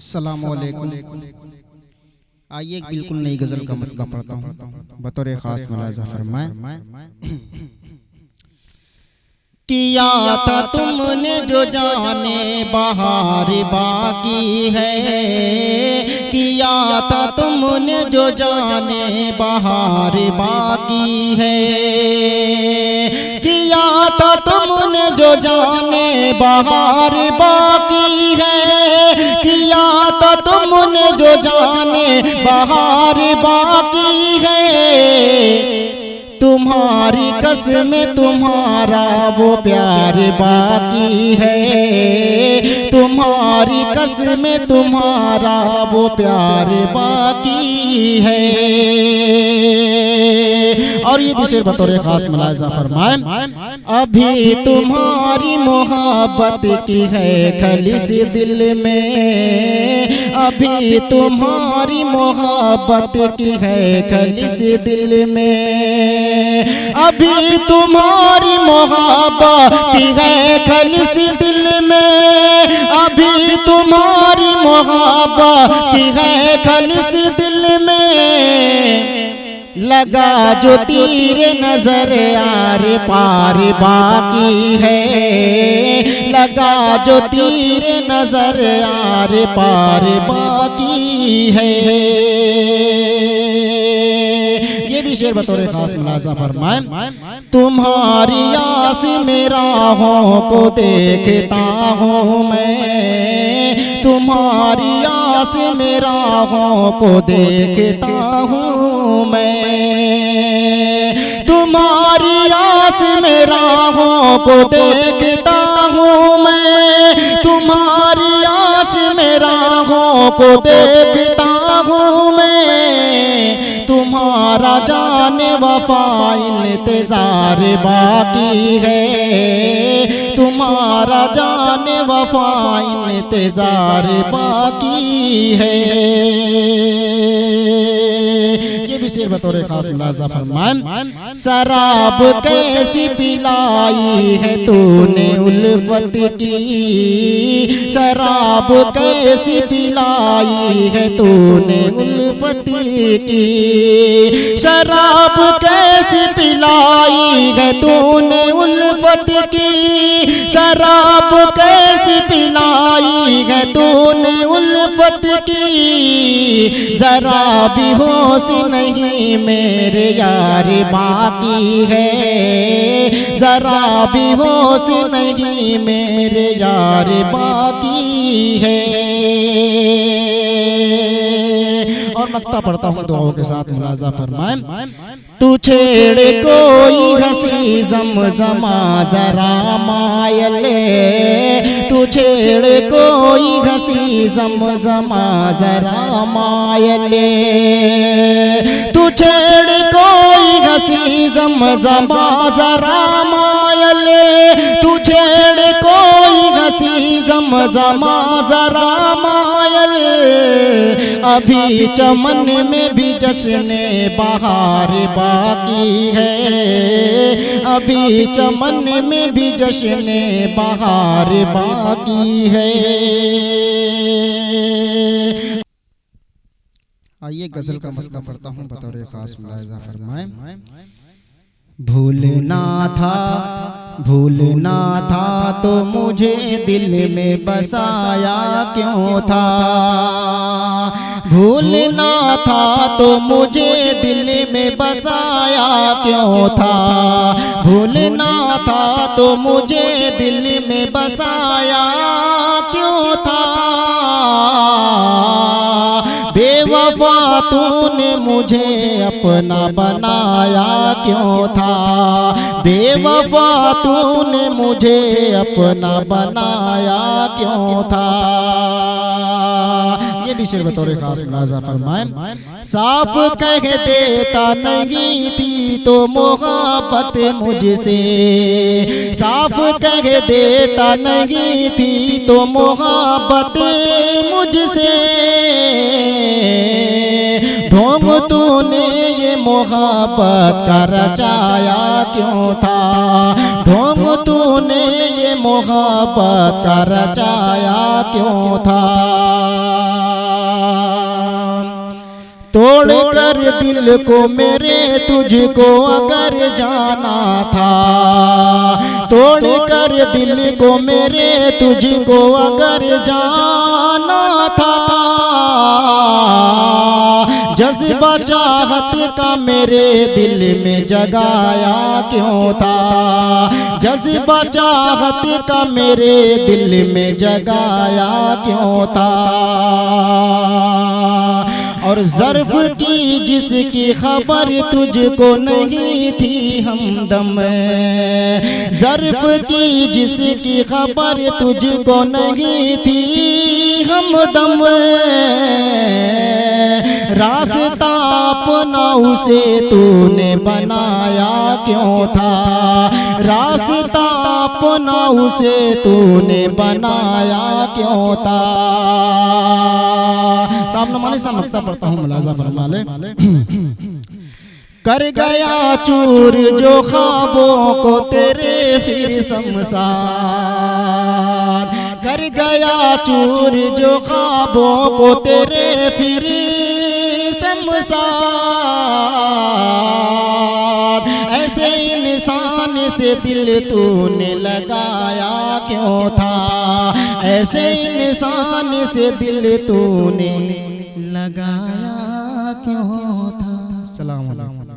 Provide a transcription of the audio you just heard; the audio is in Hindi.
अस्सलामुअलैकुम। आइए एक बिल्कुल नई गज़ल का मतलब पढ़ता हूँ बतौर ख़ास मुलाज़ा फरमाएं। किया था तुमने जो जाने बहार बाकी है, किया था तुमने जो जाने बहार बाकी है, किया था तुमने जो जाने बहार बाकी है, किया था तुमने जो जाने बहार बाकी है। तुम्हारी कसम तुम्हारा वो प्यार बाकी है, तुम्हारी कसम तुम्हारा वो प्यार बाकी है। और ये भी शेर बतौर खास मुलाज़ा फरमाएं। अभी तुम्हारी मोहब्बत की है खलिस दिल में, अभी तुम्हारी मोहब्बत की है खलिस दिल में, अभी तुम्हारी मोहब्बत की है खलिस दिल में, अभी तुम्हारी मोहब्बत की है खलिस दिल में। लगा जो तीर नजर आर पार बाकी है, लगा जो तीर नजर आर पार बाकी है। ये भी शेर बतौर खास मुलाज़ा फरमाएं। तुम्हारी आस में राहों को देखता हूँ मैं, तुम्हारी आस में राहों को देखता हूँ मैं, तुम्हारी आस में राहों को देखता हूँ मैं, तुम्हारी आस में राहों को देखता हूँ मैं। तुम्हारा जान वफा इंतजार बाकी है, तुम्हारा जान वफा इंतजार बाकी है। ये भी शेर बतौर खास मुलाज़ा फरमाएं। शराब कैसी पिलाई है तूने उल्फत की, शराब कैसी पिलाई है तूने उल्फत की, शराब कैसी पिलाई है तूने उल्फत की, शराब कैसी पिलाई है तूने उल्फत की। जरा भी होश नहीं मेरे यार बाकी है, जरा भी होश नहीं मेरे यार बाकी है। और मक्ता पढ़ता हूँ दुआओं के साथ मुलाज़ा फरमाएं। तू छेड़ कोई हंसी ज़मज़मा ज़रा मायले, तू छेड़ कोई हंसी ज़मज़मा ज़रा मायले, तू छेड़ कोई हंसी ज़मज़मा ज़रा मायले, तू छेड़ कोई हंसी ज़मज़मा ज़रा मायल। अभी चमन में भी जश्न बहार बाकी है, अभी चमन में भी जश्न बहार बाकी है। आइए गजल का मतलब पढ़ता हूँ बतौर खास मुलाज़ा फरमाएं। भूलना था तो मुझे दिल में बसाया क्यों था, भूलना था तो मुझे दिल में बसाया क्यों था, भूलना था तो मुझे दिल में बसाया क्यों था। बेवफा तूने मुझे अपना बनाया क्यों था, बेवफा तूने मुझे अपना बनाया क्यों था। ये भी शेर बतौर खास मुलाज़ा फरमाएं। साफ कह देता नहीं थी तो मोहब्बत मुझसे, साफ कह देता नहीं थी तो मोहब्बत मुझसे। ढोंग तूने ये मोहब्बत का रचाया क्यों था, ढोंग तूने ये मोहब्बत का रचाया क्यों था। तोड़ कर दिल को मेरे तुझको अगर जाना था, तोड़ कर दिल को मेरे तुझको अगर जाना था, जज्बा चाहत का मेरे दिल में जगाया क्यों था, जज्बा चाहत का मेरे दिल में जगाया क्यों था। और ज़र्फ़ की जिसकी खबर तुझको नहीं थी हमदम, ज़र्फ़ की जिसकी खबर तुझको नहीं थी हमदम, रास्ता अपना उसे तूने बनाया क्यों था, रास्ता अपना उसे तूने बनाया क्यों था। सामने माने सा मक्ता पढ़ता हूँ, मुलाजा फरमा ले। कर गया चूर जो ख्वाबों को तेरे फिर शमशान, कर गया चूर जो ख्वाबों को तेरे फिर शमशान। ऐसे इंसान से दिल तूने लगाया क्यों था, ऐसे इंसान से दिल तूने लगाया क्यों था। सलाम अलैकुम।